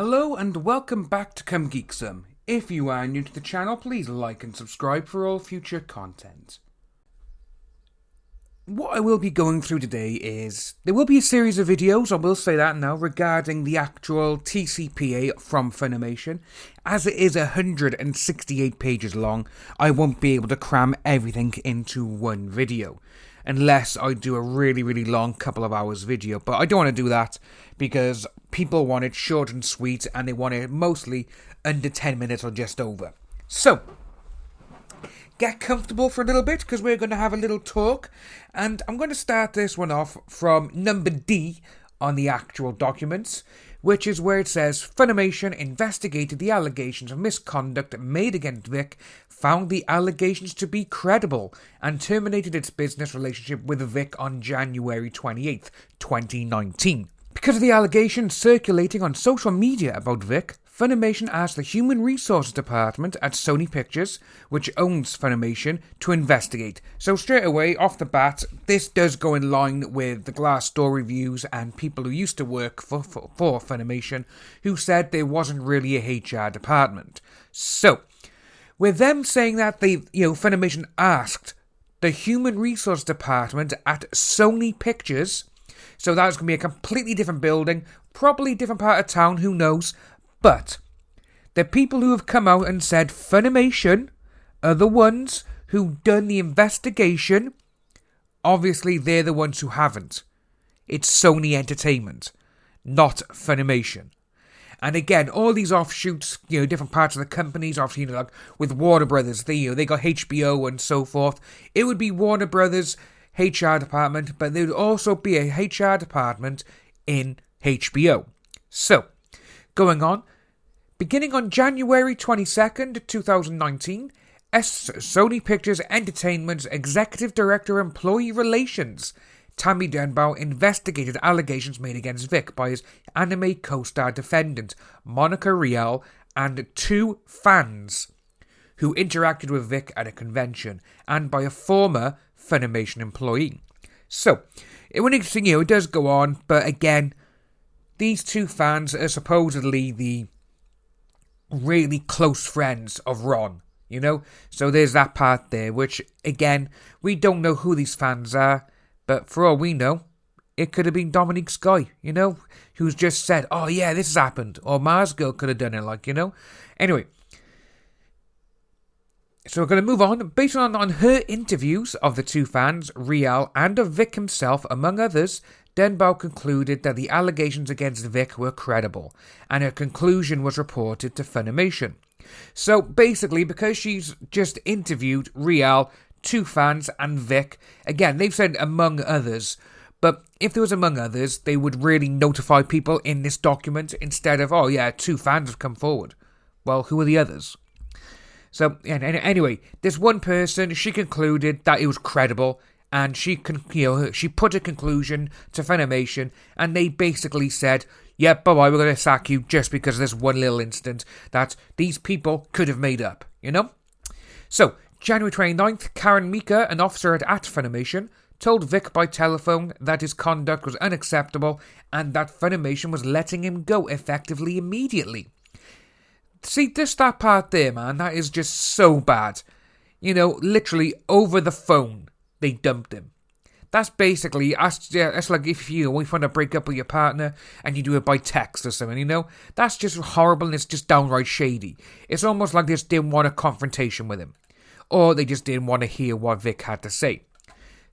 Hello and welcome back to Come Geek Some. If you are new to the channel, please like and subscribe for all future content. What I will be going through today is, there will be a series of videos, I will say that now, regarding the actual TCPA from FUNimation. As it is 168 pages long, I won't be able to cram everything into one video. Unless I do a really long couple of hours video. But I don't want to do that because people want it short and sweet and they want it mostly under 10 minutes or just over. So, get comfortable for a little bit because we're going to have a little talk. And I'm going to start this one off from number D on the actual documents, which is where it says, FUNimation investigated the allegations of misconduct made against Vic, found the allegations to be credible, and terminated its business relationship with Vic on January 28th, 2019. Because of the allegations circulating on social media about Vic, FUNimation asked the Human Resources Department at Sony Pictures, which owns FUNimation, to investigate. So straight away, off the bat, this does go in line with the Glassdoor reviews and people who used to work for FUNimation who said there wasn't really a HR department. So, with them saying that FUNimation asked the Human Resources Department at Sony Pictures, so that's going to be a completely different building, probably a different part of town, who knows. But the people who have come out and said FUNimation are the ones who done the investigation. Obviously, they're the ones who haven't. It's Sony Entertainment, not FUNimation. And again, all these offshoots, different parts of the companies, obviously, like with Warner Brothers, they got HBO and so forth. It would be Warner Brothers HR department, but there would also be a HR department in HBO. So, going on. Beginning on January 22nd, 2019, Sony Pictures Entertainment's Executive Director of Employee Relations, Tammy Denbow, investigated allegations made against Vic by his anime co-star defendant, Monica Rial, and 2 fans who interacted with Vic at a convention, and by a former FUNimation employee. So, it does go on, but again, these 2 fans are supposedly the really close friends of Ron, So there's that part there, which, again, we don't know who these fans are, but for all we know, it could have been Dominique Sky, who's just said, oh yeah, this has happened, or Mars Girl could have done it, Anyway, so we're going to move on. Based on her interviews of the 2 fans, Rial, and of Vic himself, among others, Denbow concluded that the allegations against Vic were credible, and her conclusion was reported to FUNimation. So basically, because she's just interviewed Rial, 2 fans, and Vic, again, they've said among others, but if there was among others, they would really notify people in this document instead of, 2 fans have come forward. Well, who are the others? So, anyway, this one person, she concluded that it was credible, and she put a conclusion to FUNimation, and they basically said, yeah, bye-bye, we're going to sack you just because of this one little incident that these people could have made up, So, January 29th, Karen Mika, an officer at FUNimation, told Vic by telephone that his conduct was unacceptable and that FUNimation was letting him go effectively immediately. See, just that part there, man, that is just so bad. Literally over the phone, they dumped him. That's basically, that's like if you want to break up with your partner and you do it by text or something, That's just horrible and it's just downright shady. It's almost like they just didn't want a confrontation with him. Or they just didn't want to hear what Vic had to say.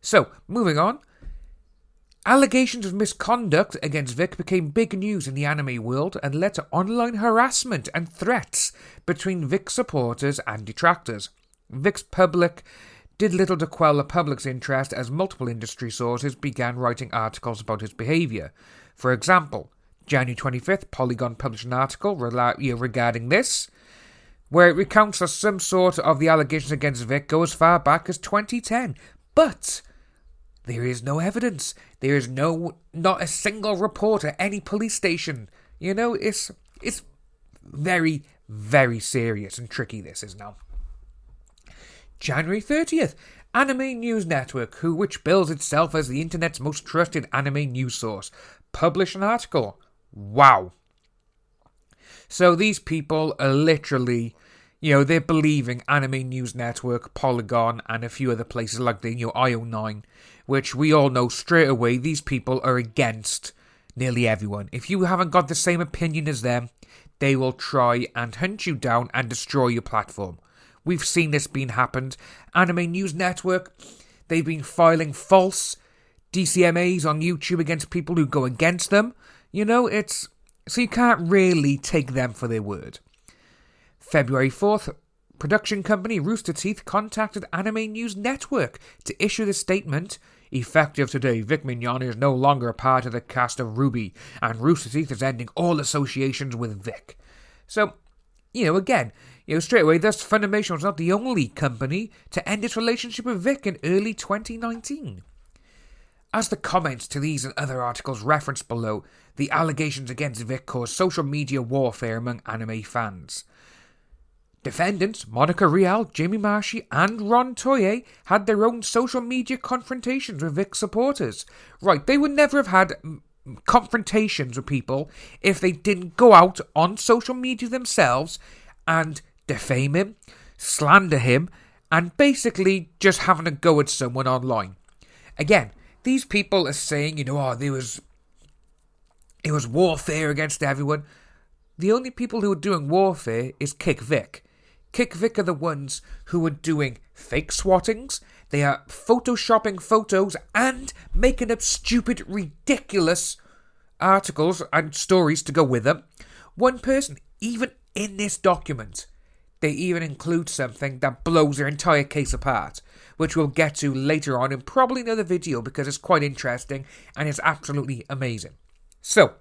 So, moving on. Allegations of misconduct against Vic became big news in the anime world and led to online harassment and threats between Vic supporters and detractors. Vic's public did little to quell the public's interest as multiple industry sources began writing articles about his behaviour. For example, January 25th, Polygon published an article regarding this, where it recounts that some sort of the allegations against Vic go as far back as 2010, but there is no evidence. There is not a single report at any police station. It's very, very serious and tricky, this is now. January 30th, Anime News Network, which bills itself as the internet's most trusted anime news source, published an article. Wow. So these people are literally, they're believing Anime News Network, Polygon, and a few other places like the, IO9, which we all know straight away these people are against nearly everyone. If you haven't got the same opinion as them, they will try and hunt you down and destroy your platform. We've seen this being happened. Anime News Network, they've been filing false DCMAs on YouTube against people who go against them. So you can't really take them for their word. February 4th, production company Rooster Teeth contacted Anime News Network to issue the statement, effective today, Vic Mignogna is no longer a part of the cast of RWBY, and Rooster Teeth is ending all associations with Vic. So, again, straight away, thus Funimation was not the only company to end its relationship with Vic in early 2019. As the comments to these and other articles referenced below, the allegations against Vic caused social media warfare among anime fans. Defendants Monica Rial, Jamie Marchi, and Ron Toye had their own social media confrontations with Vic's supporters. Right, they would never have had confrontations with people if they didn't go out on social media themselves and defame him, slander him, and basically just having a go at someone online. Again, these people are saying, it was warfare against everyone. The only people who are doing warfare is Kick Vic. Kick Vic are the ones who are doing fake swattings. They are photoshopping photos and making up stupid, ridiculous articles and stories to go with them. One person, even in this document, they even include something that blows their entire case apart, which we'll get to later on in probably another video because it's quite interesting and it's absolutely amazing. So,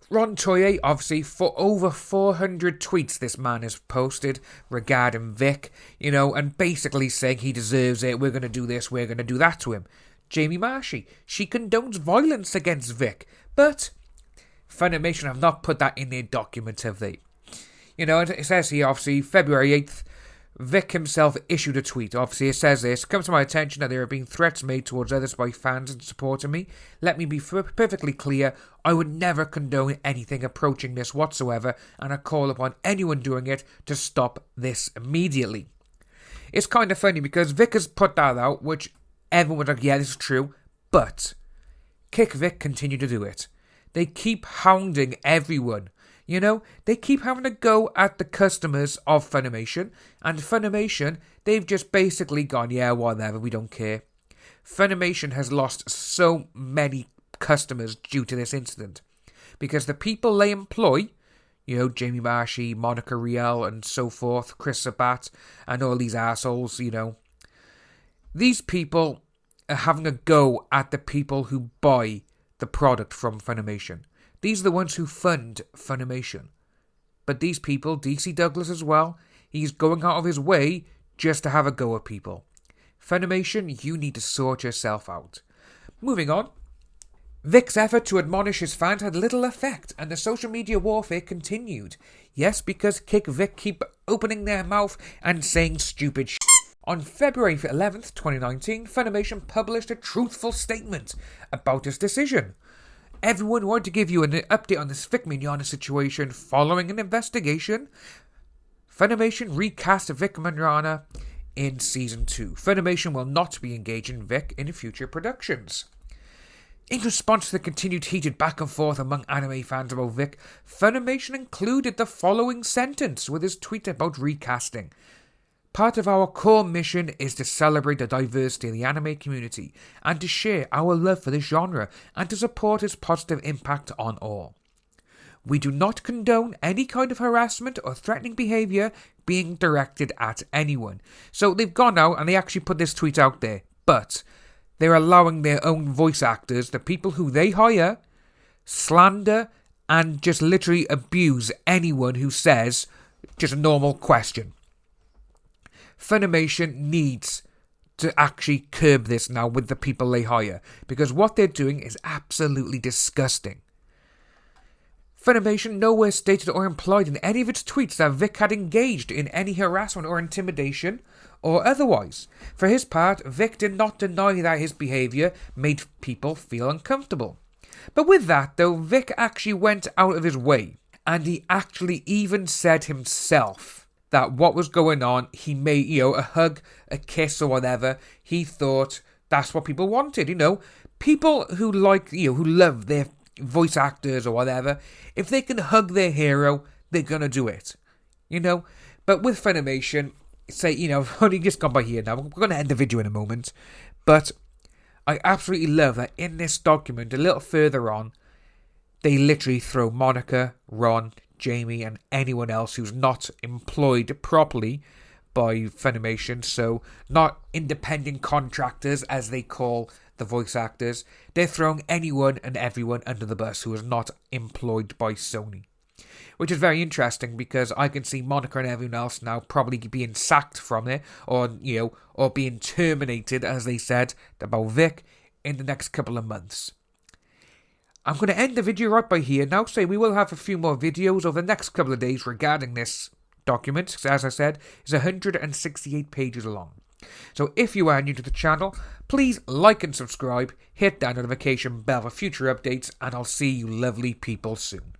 Ron Toye, obviously, for over 400 tweets this man has posted regarding Vic, and basically saying he deserves it, we're going to do this, we're going to do that to him. Jamie Marchi, she condones violence against Vic, but Funimation have not put that in their document, have they? It says here, obviously, February 8th, Vic himself issued a tweet. Obviously, it says this: "Comes to my attention that there have been threats made towards others by fans in support of me. Let me be perfectly clear, I would never condone anything approaching this whatsoever, and I call upon anyone doing it to stop this immediately." It's kind of funny because Vic has put that out, which everyone was like, yeah, this is true, but Kick Vic continue to do it. They keep hounding everyone. They keep having a go at the customers of Funimation, and Funimation, they've just basically gone, yeah, whatever, we don't care. Funimation has lost so many customers due to this incident, because the people they employ, Jamie Marchi, Monica Rial, and so forth, Chris Sabat, and all these assholes, these people are having a go at the people who buy the product from Funimation. These are the ones who fund Funimation. But these people, DC Douglas as well, he's going out of his way just to have a go at people. Funimation, you need to sort yourself out. Moving on. Vic's effort to admonish his fans had little effect, and the social media warfare continued. Yes, because Kick Vic keep opening their mouth and saying stupid shit. On February 11th, 2019, Funimation published a truthful statement about its decision. Everyone wanted to give you an update on this Vic Mignogna situation following an investigation. Funimation recast Vic Mignogna in Season 2. Funimation will not be engaging Vic in future productions. In response to the continued heated back and forth among anime fans about Vic, Funimation included the following sentence with his tweet about recasting. Part of our core mission is to celebrate the diversity of the anime community and to share our love for this genre and to support its positive impact on all. We do not condone any kind of harassment or threatening behaviour being directed at anyone. So they've gone out and they actually put this tweet out there, but they're allowing their own voice actors, the people who they hire, slander and just literally abuse anyone who says just a normal question. Funimation needs to actually curb this now with the people they hire, because what they're doing is absolutely disgusting. Funimation nowhere stated or implied in any of its tweets that Vic had engaged in any harassment or intimidation or otherwise. For his part, Vic did not deny that his behaviour made people feel uncomfortable. But with that though, Vic actually went out of his way And he actually even said himself that what was going on, he made, a hug, a kiss or whatever, he thought that's what people wanted, People who like, who love their voice actors or whatever, if they can hug their hero, they're gonna do it, But with Funimation, say, I've only just gone by here now, we're gonna end the video in a moment, but I absolutely love that in this document, a little further on, they literally throw Monica, Ron, Jamie, and anyone else who's not employed properly by Funimation, so not independent contractors as they call the voice actors. They're throwing anyone and everyone under the bus who is not employed by Sony. Which is very interesting because I can see Monica and everyone else now probably being sacked from it, or or being terminated, as they said about Vic, in the next couple of months. I'm going to end the video right by here now, so we will have a few more videos over the next couple of days regarding this document. As I said, it's 168 pages long. So if you are new to the channel, please like and subscribe, hit that notification bell for future updates, and I'll see you lovely people soon.